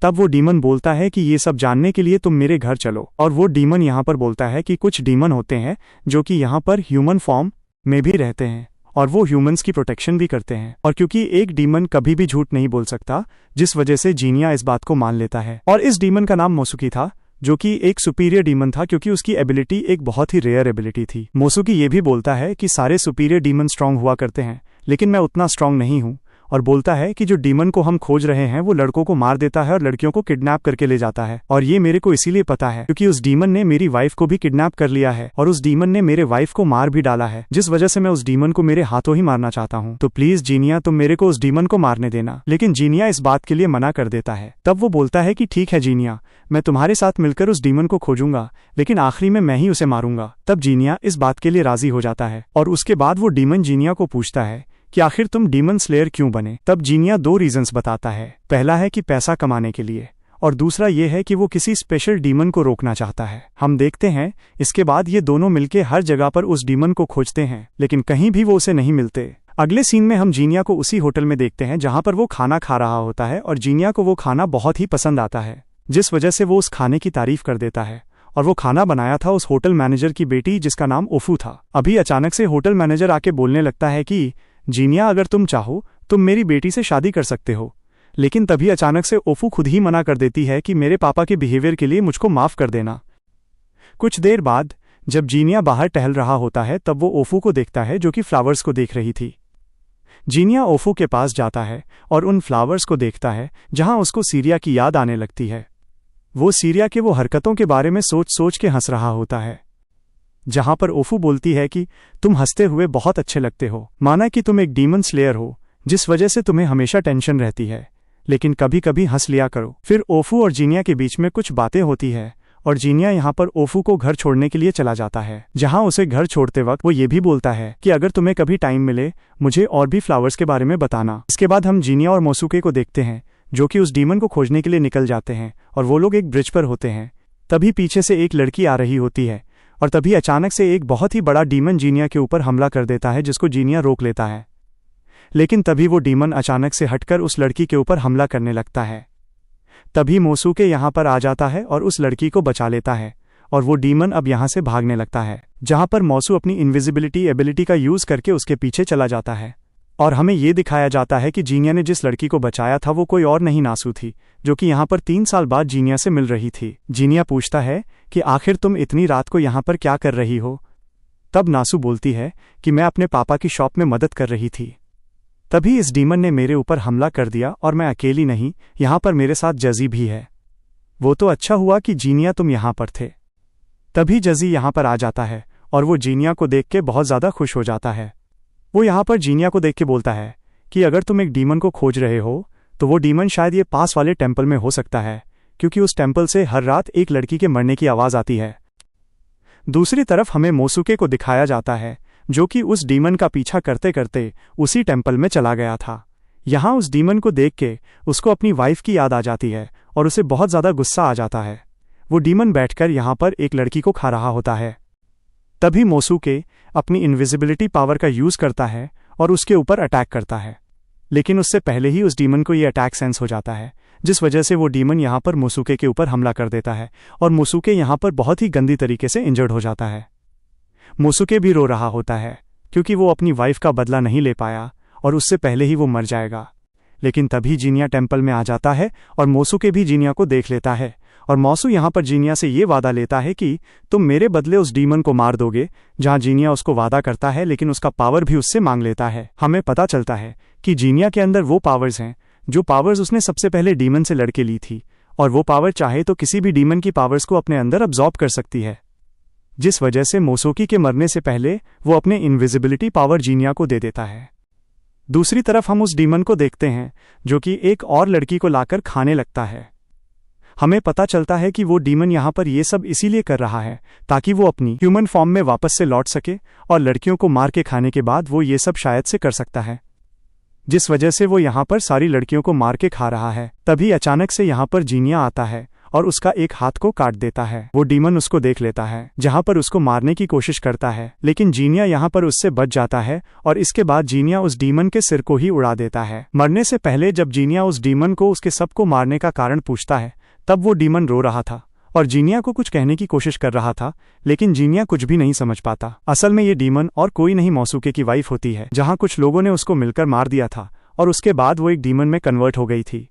तब वो डीमन बोलता है कि ये सब जानने के लिए तुम मेरे घर चलो, और वो डीमन यहाँ पर बोलता है कि कुछ डीमन होते हैं जो कि यहाँ पर ह्यूमन फॉर्म में भी रहते हैं, और वो ह्यूमंस की प्रोटेक्शन भी करते हैं। और क्योंकि एक डीमन कभी भी झूठ नहीं बोल सकता, जिस वजह से जीनिया इस बात को मान लेता है। और इस डीमन का नाम मोसुकी था, जो कि एक सुपीरियर डीमन था, क्योंकि उसकी एबिलिटी एक बहुत ही रेयर एबिलिटी थी। मोसुकी ये भी बोलता है कि सारे सुपीरियर डीमन स्ट्रांग हुआ करते हैं, लेकिन मैं उतना स्ट्रांग नहीं हूँ, और बोलता है कि जो डीमन को हम खोज रहे हैं वो लड़कों को मार देता है और लड़कियों को किडनैप करके ले जाता है। और ये मेरे को इसीलिए पता है क्योंकि उस डीमन ने मेरी वाइफ को भी किडनैप कर लिया है, और उस डीमन ने मेरे वाइफ को मार भी डाला है, जिस वजह से मैं उस डीमन को मेरे हाथों ही मारना चाहता हूँ। तो प्लीज जीनिया, तुम मेरे को उस डीमन को मारने देना। लेकिन जीनिया इस बात के लिए मना कर देता है। तब वो बोलता है कि ठीक है जीनिया, मैं तुम्हारे साथ मिलकर उस डीमन को खोजूंगा, लेकिन आखिरी में मैं ही उसे मारूंगा। तब जीनिया इस बात के लिए राजी हो जाता है, और उसके बाद वो डीमन जीनिया को पूछता है कि आखिर तुम डीमन स्लेयर क्यों बने। तब जीनिया 2 रीजंस बताता है। पहला है कि पैसा कमाने के लिए, और दूसरा ये है कि वो किसी स्पेशल डीमन को रोकना चाहता है। हम देखते हैं इसके बाद ये दोनों मिलके हर जगह पर उस डीमन को खोजते हैं, लेकिन कहीं भी वो उसे नहीं मिलते। अगले सीन में हम जीनिया को उसी होटल में देखते हैं जहां पर वो खाना खा रहा होता है, और जीनिया को वो खाना बहुत ही पसंद आता है, जिस वजह से वो उस खाने की तारीफ कर देता है। और वो खाना बनाया था उस होटल मैनेजर की बेटी, जिसका नाम ओफू था। अभी अचानक से होटल मैनेजर आके बोलने लगता है कि जीनिया, अगर तुम चाहो तुम मेरी बेटी से शादी कर सकते हो। लेकिन तभी अचानक से ओफू खुद ही मना कर देती है कि मेरे पापा के बिहेवियर के लिए मुझको माफ कर देना। कुछ देर बाद जब जीनिया बाहर टहल रहा होता है तब वो ओफू को देखता है, जो कि फ्लावर्स को देख रही थी। जीनिया ओफू के पास जाता है और उन फ्लावर्स को देखता है, जहां उसको सीरिया की याद आने लगती है। वो सीरिया के वो हरकतों के बारे में सोच सोच के हंस रहा होता है, जहां पर ओफू बोलती है कि तुम हंसते हुए बहुत अच्छे लगते हो, माना कि तुम एक डीमन स्लेयर हो, जिस वजह से तुम्हें हमेशा टेंशन रहती है, लेकिन कभी कभी हंस लिया करो। फिर ओफू और जीनिया के बीच में कुछ बातें होती है, और जीनिया यहाँ पर ओफू को घर छोड़ने के लिए चला जाता है। जहां उसे घर छोड़ते वक्त वो ये भी बोलता है कि अगर तुम्हें कभी टाइम मिले मुझे और भी फ्लावर्स के बारे में बताना। इसके बाद हम जीनिया और मोसुके को देखते हैं, जो कि उस डीमन को खोजने के लिए निकल जाते हैं, और वो लोग एक ब्रिज पर होते हैं। तभी पीछे से एक लड़की आ रही होती है, और तभी अचानक से एक बहुत ही बड़ा डीमन जीनिया के ऊपर हमला कर देता है, जिसको जीनिया रोक लेता है। लेकिन तभी वो डीमन अचानक से हटकर उस लड़की के ऊपर हमला करने लगता है। तभी मोसुके यहाँ पर आ जाता है और उस लड़की को बचा लेता है, और वो डीमन अब यहाँ से भागने लगता है, जहाँ पर मोसू अपनी इनविजिबिलिटी एबिलिटी का यूज करके उसके पीछे चला जाता है। और हमें ये दिखाया जाता है कि जीनिया ने जिस लड़की को बचाया था वो कोई और नहीं नासू थी, जो कि यहाँ पर 3 साल बाद जीनिया से मिल रही थी। जीनिया पूछता है कि आखिर तुम इतनी रात को यहाँ पर क्या कर रही हो? तब नासू बोलती है कि मैं अपने पापा की शॉप में मदद कर रही थी। तभी इस डीमन ने मेरे ऊपर हमला कर दिया और मैं अकेली नहीं, यहाँ पर मेरे साथ जजी भी है। वो तो अच्छा हुआ कि जीनिया तुम यहाँ पर थे। तभी जजी यहाँ पर आ जाता है और वो जीनिया को देख के बहुत ज़्यादा खुश हो जाता है। वो यहाँ पर जीनिया को देख के बोलता है कि अगर तुम एक डीमन को खोज रहे हो तो वो डीमन शायद ये पास वाले टेम्पल में हो सकता है, क्योंकि उस टेम्पल से हर रात एक लड़की के मरने की आवाज़ आती है। दूसरी तरफ हमें मोसुके को दिखाया जाता है, जो कि उस डीमन का पीछा करते करते उसी टेम्पल में चला गया था। यहाँ उस डीमन को देख के उसको अपनी वाइफ की याद आ जाती है और उसे बहुत ज़्यादा गुस्सा आ जाता है। वो डीमन बैठकर यहाँ पर एक लड़की को खा रहा होता है। तभी मोसुके अपनी इनविजिबिलिटी पावर का यूज़ करता है और उसके ऊपर अटैक करता है, लेकिन उससे पहले ही उस डीमन को ये अटैक सेंस हो जाता है, जिस वजह से वो डीमन यहाँ पर मोसुके के ऊपर हमला कर देता है और मोसुके यहाँ पर बहुत ही गंदी तरीके से इंजर्ड हो जाता है। मोसुके भी रो रहा होता है क्योंकि वो अपनी वाइफ का बदला नहीं ले पाया और उससे पहले ही वो मर जाएगा। लेकिन तभी जीनिया टेम्पल में आ जाता है और मोसुके भी जीनिया को देख लेता है और मौसू यहाँ पर जीनिया से ये वादा लेता है कि तुम मेरे बदले उस डीमन को मार दोगे। जहाँ जीनिया उसको वादा करता है, लेकिन उसका पावर भी उससे मांग लेता है। हमें पता चलता है कि जीनिया के अंदर वो पावर्स हैं जो पावर्स उसने सबसे पहले डीमन से लड़के ली थी, और वो पावर चाहे तो किसी भी डीमन की पावर्स को अपने अंदर अब्जॉर्ब कर सकती है, जिस वजह से मोसोकी के मरने से पहले वो अपने इनविजिबिलिटी पावर जीनिया को दे देता है। दूसरी तरफ हम उस डीमन को देखते हैं जो कि एक और लड़की को लाकर खाने लगता है। हमें पता चलता है कि वो डीमन यहाँ पर ये सब इसीलिए कर रहा है ताकि वो अपनी ह्यूमन फॉर्म में वापस से लौट सके, और लड़कियों को मार के खाने के बाद वो ये सब शायद से कर सकता है, जिस वजह से वो यहाँ पर सारी लड़कियों को मार के खा रहा है। तभी अचानक से यहाँ पर जीनिया आता है और उसका एक हाथ को काट देता है। वो डीमन उसको देख लेता है, जहाँ पर उसको मारने की कोशिश करता है, लेकिन जीनिया यहाँ पर उससे बच जाता है और इसके बाद जीनिया उस डीमन के सिर को ही उड़ा देता है। मरने से पहले जब जीनिया उस डीमन को उसके सबको मारने का कारण पूछता है, तब वो डीमन रो रहा था और जीनिया को कुछ कहने की कोशिश कर रहा था, लेकिन जीनिया कुछ भी नहीं समझ पाता। असल में ये डीमन और कोई नहीं मोसुके की वाइफ होती है, जहाँ कुछ लोगों ने उसको मिलकर मार दिया था और उसके बाद वो एक डीमन में कन्वर्ट हो गई थी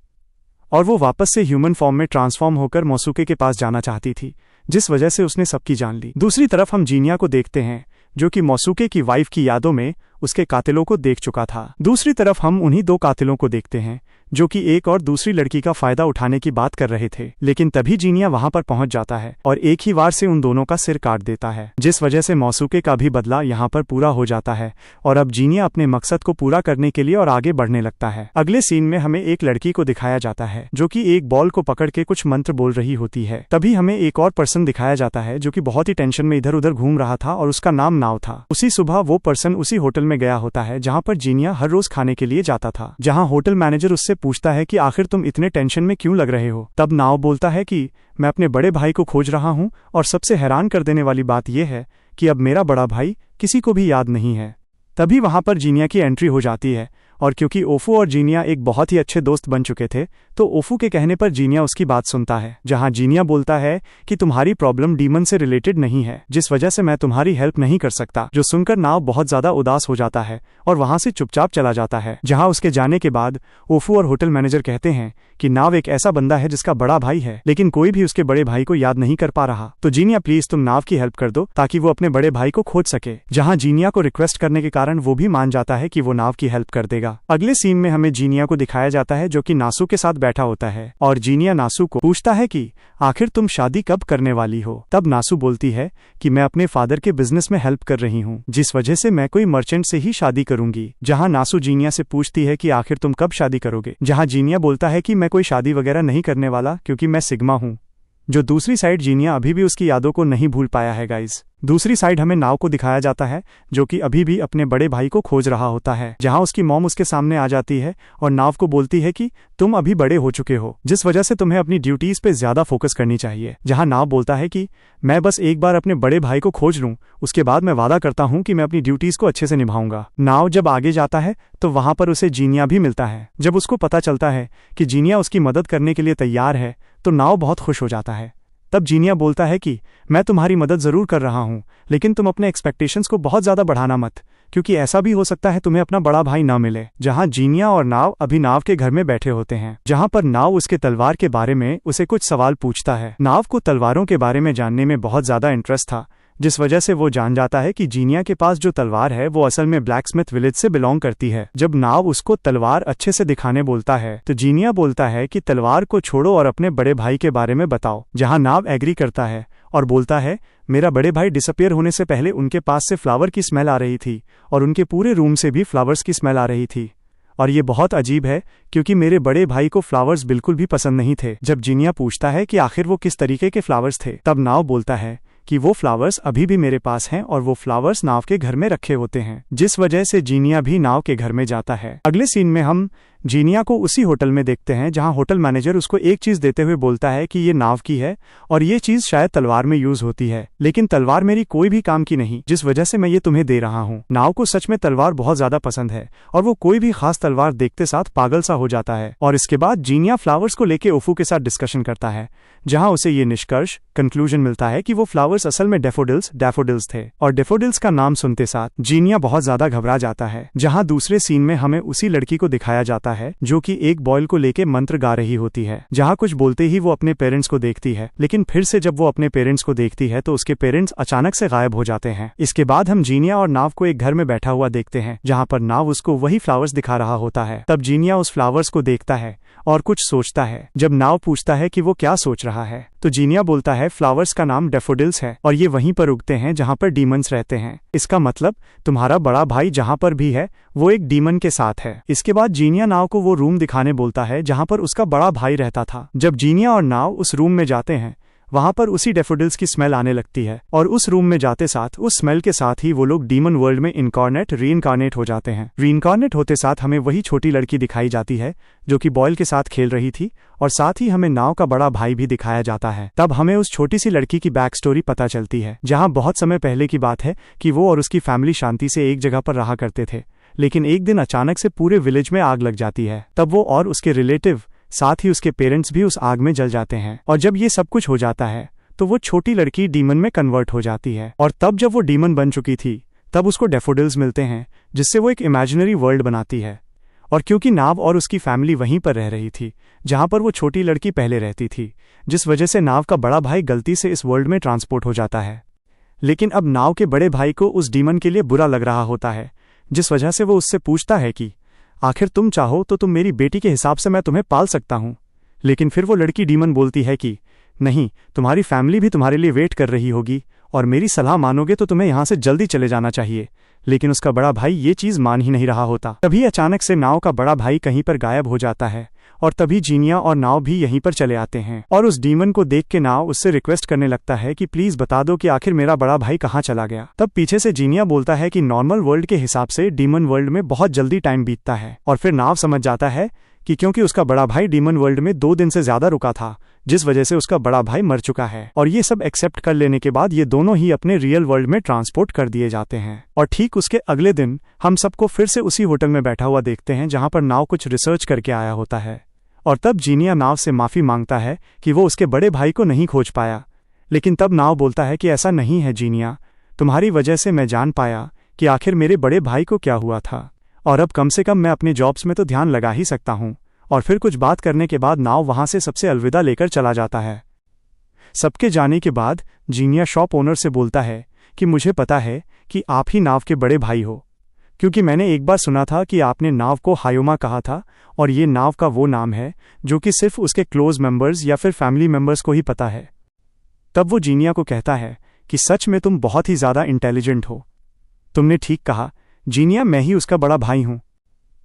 और वो वापस से ह्यूमन फॉर्म में ट्रांसफॉर्म होकर मोसुके के पास जाना चाहती थी, जिस वजह से उसने सबकी जान ली। दूसरी तरफ हम जीनिया को देखते हैं जो कि मोसुके की वाइफ की यादों में उसके कातिलों को देख चुका था। दूसरी तरफ हम उन्हीं 2 कातिलों को देखते हैं जो कि एक और दूसरी लड़की का फायदा उठाने की बात कर रहे थे, लेकिन तभी जीनिया वहां पर पहुंच जाता है और एक ही वार से उन दोनों का सिर काट देता है, जिस वजह से मोसुके का भी बदला यहाँ पर पूरा हो जाता है और अब जीनिया अपने मकसद को पूरा करने के लिए और आगे बढ़ने लगता है। अगले सीन में हमें एक लड़की को दिखाया जाता है जो कि एक बॉल को पकड़ के कुछ मंत्र बोल रही होती है। तभी हमें एक और पर्सन दिखाया जाता है जो कि बहुत ही टेंशन में इधर उधर घूम रहा था और उसका नाम नाव था। उसी सुबह वो पर्सन उसी होटल में गया होता है जहाँ पर जीनिया हर रोज खाने के लिए जाता था, जहाँ होटल मैनेजर उससे पूछता है कि आखिर तुम इतने टेंशन में क्यों लग रहे हो। तब नाव बोलता है कि मैं अपने बड़े भाई को खोज रहा हूँ और सबसे हैरान कर देने वाली बात यह है कि अब मेरा बड़ा भाई किसी को भी याद नहीं है। तभी वहां पर जीनिया की एंट्री हो जाती है और क्योंकि ओफू और जीनिया एक बहुत ही अच्छे दोस्त बन चुके थे, तो ओफू के कहने पर जीनिया उसकी बात सुनता है, जहां जीनिया बोलता है कि तुम्हारी प्रॉब्लम डीमन से रिलेटेड नहीं है, जिस वजह से मैं तुम्हारी हेल्प नहीं कर सकता। जो सुनकर नाव बहुत ज्यादा उदास हो जाता है और वहां से चुपचाप चला जाता है। जहां उसके जाने के बाद ओफू और होटल मैनेजर कहते हैं कि नाव एक ऐसा बंदा है जिसका बड़ा भाई है, लेकिन कोई भी उसके बड़े भाई को याद नहीं कर पा रहा, तो जीनिया प्लीज तुम नाव की हेल्प कर दो ताकि वो अपने बड़े भाई को खोज सके। जहां जीनिया को रिक्वेस्ट करने के कारण वो भी मान जाता है कि वो नाव की हेल्प कर देगा। अगले सीन में हमें जीनिया को दिखाया जाता है जो कि नासू के साथ बैठा होता है और जीनिया नासू को पूछता है कि आखिर तुम शादी कब करने वाली हो। तब नासू बोलती है कि मैं अपने फादर के बिजनेस में हेल्प कर रही हूँ, जिस वजह से मैं कोई मर्चेंट से ही शादी करूंगी। जहां नासू जीनिया से पूछती है कि आखिर तुम कब शादी करोगे, जहां जीनिया बोलता है कि मैं कोई शादी वगैरह नहीं करने वाला क्योंकि मैं सिग्मा हूँ। जो दूसरी साइड जीनिया अभी भी उसकी यादों को नहीं भूल पाया है गाइज। दूसरी साइड हमें नाव को दिखाया जाता है जो कि अभी भी अपने बड़े भाई को खोज रहा होता है, जहां उसकी मॉम उसके सामने आ जाती है और नाव को बोलती है कि तुम अभी बड़े हो चुके हो, जिस वजह से तुम्हें अपनी ड्यूटीज पे ज्यादा फोकस करनी चाहिए। जहां नाव बोलता है कि मैं बस एक बार अपने बड़े भाई को खोज लूं, उसके बाद मैं वादा करता हूं कि मैं अपनी ड्यूटीज को अच्छे से निभाऊंगा। नाव जब आगे जाता है तो वहां पर उसे जीनिया भी मिलता है। जब उसको पता चलता है कि जीनिया उसकी मदद करने के लिए तैयार है तो नाव बहुत खुश हो जाता है। तब जीनिया बोलता है कि मैं तुम्हारी मदद जरूर कर रहा हूँ, लेकिन तुम अपने एक्सपेक्टेशंस को बहुत ज्यादा बढ़ाना मत, क्योंकि ऐसा भी हो सकता है तुम्हें अपना बड़ा भाई ना मिले। जहाँ जीनिया और नाव अभी नाव के घर में बैठे होते हैं, जहाँ पर नाव उसके तलवार के बारे में उसे कुछ सवाल पूछता है। नाव को तलवारों के बारे में जानने में बहुत ज्यादा इंटरेस्ट था, जिस वजह से वो जान जाता है कि जीनिया के पास जो तलवार है वो असल में ब्लैकस्मिथ विलेज से बिलोंग करती है। जब नाव उसको तलवार अच्छे से दिखाने बोलता है तो जीनिया बोलता है कि तलवार को छोड़ो और अपने बड़े भाई के बारे में बताओ, जहां नाव एग्री करता है और बोलता है मेरा बड़े भाई डिसअपियर होने से पहले उनके पास से फ्लावर की स्मेल आ रही थी और उनके पूरे रूम से भी फ्लावर्स की स्मेल आ रही थी, और ये बहुत अजीब है क्योंकि मेरे बड़े भाई को फ्लावर्स बिल्कुल भी पसंद नहीं थे। जब जीनिया पूछता है कि आखिर वो किस तरीके के फ्लावर्स थे, तब नाव बोलता है कि वो फ्लावर्स अभी भी मेरे पास हैं और वो फ्लावर्स नाव के घर में रखे होते हैं, जिस वजह से जीनिया भी नाव के घर में जाता है। अगले सीन में हम जीनिया को उसी होटल में देखते हैं जहां होटल मैनेजर उसको एक चीज देते हुए बोलता है कि ये नाव की है और ये चीज शायद तलवार में यूज होती है, लेकिन तलवार मेरी कोई भी काम की नहीं, जिस वजह से मैं ये तुम्हें दे रहा हूँ। नाव को सच में तलवार बहुत ज्यादा पसंद है और वो कोई भी खास तलवार देखते साथ पागल सा हो जाता है। और इसके बाद जीनिया फ्लावर्स को लेके ओफू के साथ डिस्कशन करता है, जहां उसे ये निष्कर्ष कंक्लूजन मिलता है कि वो फ्लावर्स असल में डैफोडिल्स थे, और डैफोडिल्स का नाम सुनते साथ जीनिया बहुत ज्यादा घबरा जाता है। जहां दूसरे सीन में हमें उसी लड़की को दिखाया जाता है जो कि एक बॉयल को लेके मंत्र गा रही होती है। जहां कुछ बोलते ही वो अपने पेरेंट्स को देखती है, लेकिन फिर से जब वो अपने पेरेंट्स को देखती है तो उसके पेरेंट्स अचानक से गायब हो जाते हैं। इसके बाद हम जीनिया और नाव को एक घर में बैठा हुआ देखते हैं, जहां पर नाव उसको वही फ्लावर्स दिखा रहा होता है। तब जीनिया उस फ्लावर्स को देखता है और कुछ सोचता है। जब नाव पूछता है कि वो क्या सोच रहा है, तो जीनिया बोलता है फ्लावर्स का नाम डैफोडिल्स है और ये वहीं पर उगते हैं जहां पर डीमंस रहते हैं। इसका मतलब तुम्हारा बड़ा भाई जहां पर भी है वो एक डीमन के साथ है। इसके बाद जीनिया नाव को वो रूम दिखाने बोलता है जहां पर उसका बड़ा भाई रहता था। जब जीनिया और नाव उस रूम में जाते हैं, वहां पर उसी डैफोडिल्स की स्मेल आने लगती है और उस रूम में जाते साथ उस स्मेल के साथ ही वो लोग डीमन वर्ल्ड में रीइनकार्नेट हो जाते हैं। रीइनकार्नेट होते साथ हमें वही छोटी लड़की दिखाई जाती है जो कि बॉयल के साथ खेल रही थी, और साथ ही हमें नाव का बड़ा भाई भी दिखाया जाता है। तब हमें उस छोटी सी लड़की की बैक स्टोरी पता चलती है, जहां बहुत समय पहले की बात है कि वो और उसकी फैमिली शांति से एक जगह पर रहा करते थे, लेकिन एक दिन अचानक से पूरे विलेज में आग लग जाती है। तब वो और उसके रिलेटिव साथ ही उसके पेरेंट्स भी उस आग में जल जाते हैं, और जब ये सब कुछ हो जाता है तो वो छोटी लड़की डीमन में कन्वर्ट हो जाती है। और तब जब वो डीमन बन चुकी थी तब उसको डैफोडिल्स मिलते हैं, जिससे वो एक इमेजिनरी वर्ल्ड बनाती है। और क्योंकि नाव और उसकी फैमिली वहीं पर रह रही थी जहां पर वो छोटी लड़की पहले रहती थी, जिस वजह से नाव का बड़ा भाई गलती से इस वर्ल्ड में ट्रांसपोर्ट हो जाता है। लेकिन अब नाव के बड़े भाई को उस डीमन के लिए बुरा लग रहा होता है, जिस वजह से वो उससे पूछता है कि आखिर तुम चाहो तो तुम मेरी बेटी के हिसाब से मैं तुम्हें पाल सकता हूँ। लेकिन फिर वो लड़की डीमन बोलती है कि नहीं, तुम्हारी फैमिली भी तुम्हारे लिए वेट कर रही होगी और मेरी सलाह मानोगे तो तुम्हें यहाँ से जल्दी चले जाना चाहिए। लेकिन उसका बड़ा भाई ये चीज मान ही नहीं रहा होता। तभी अचानक से नाव का बड़ा भाई कहीं पर गायब हो जाता है और तभी जीनिया और नाव भी यहीं पर चले आते हैं, और उस डीमन को देख के नाव उससे रिक्वेस्ट करने लगता है कि प्लीज बता दो कि आखिर मेरा बड़ा भाई कहाँ चला गया। तब पीछे से जीनिया बोलता है कि नॉर्मल वर्ल्ड के हिसाब से डीमन वर्ल्ड में बहुत जल्दी टाइम बीतता है, और फिर नाव समझ जाता है कि क्योंकि उसका बड़ा भाई डीमन वर्ल्ड में 2 दिन से ज्यादा रुका था, जिस वजह से उसका बड़ा भाई मर चुका है। और ये सब एक्सेप्ट कर लेने के बाद ये दोनों ही अपने रियल वर्ल्ड में ट्रांसपोर्ट कर दिए जाते हैं। और ठीक उसके अगले दिन हम सबको फिर से उसी होटल में बैठा हुआ देखते हैं जहां पर नाव कुछ रिसर्च करके आया होता है, और तब जीनिया नाव से माफी मांगता है कि वो उसके बड़े भाई को नहीं खोज पाया। लेकिन तब नाव बोलता है कि ऐसा नहीं है जीनिया, तुम्हारी वजह से मैं जान पाया कि आखिर मेरे बड़े भाई को क्या हुआ था, और अब कम से कम मैं अपने जॉब्स में तो ध्यान लगा ही सकता हूँ। और फिर कुछ बात करने के बाद नाव वहां से सबसे अलविदा लेकर चला जाता है। सबके जाने के बाद जीनिया शॉप ओनर से बोलता है कि मुझे पता है कि आप ही नाव के बड़े भाई हो, क्योंकि मैंने एक बार सुना था कि आपने नाव को हायोमा कहा था, और ये नाव का वो नाम है जो कि सिर्फ उसके क्लोज मेंबर्स या फिर फैमिली मेंबर्स को ही पता है। तब वो जीनिया को कहता है कि सच में तुम बहुत ही ज्यादा इंटेलिजेंट हो। तुमने ठीक कहा जीनिया, मैं ही उसका बड़ा भाई हूं।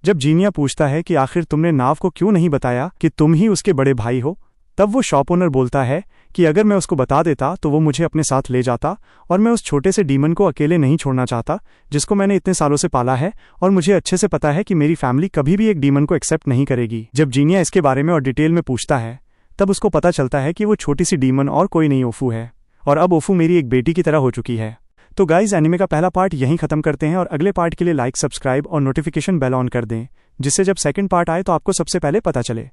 जब जीनिया पूछता है कि आखिर तुमने नाव को क्यों नहीं बताया कि तुम ही उसके बड़े भाई हो, तब वो शॉप ओनर बोलता है कि अगर मैं उसको बता देता तो वो मुझे अपने साथ ले जाता, और मैं उस छोटे से डीमन को अकेले नहीं छोड़ना चाहता जिसको मैंने इतने सालों से पाला है, और मुझे अच्छे से पता है कि मेरी फैमिली कभी भी एक डीमन को एक्सेप्ट नहीं करेगी। जब जीनिया इसके बारे में और डिटेल में पूछता है तब उसको पता चलता है कि वो छोटी सी डीमन और कोई नहीं ओफू है, और अब ओफू मेरी एक बेटी की तरह हो चुकी है। तो गाइज, एनिमे का पहला पार्ट यहीं खत्म करते हैं, और अगले पार्ट के लिए लाइक, सब्सक्राइब और नोटिफिकेशन बेल ऑन कर दें, जिससे जब सेकंड पार्ट आए तो आपको सबसे पहले पता चले।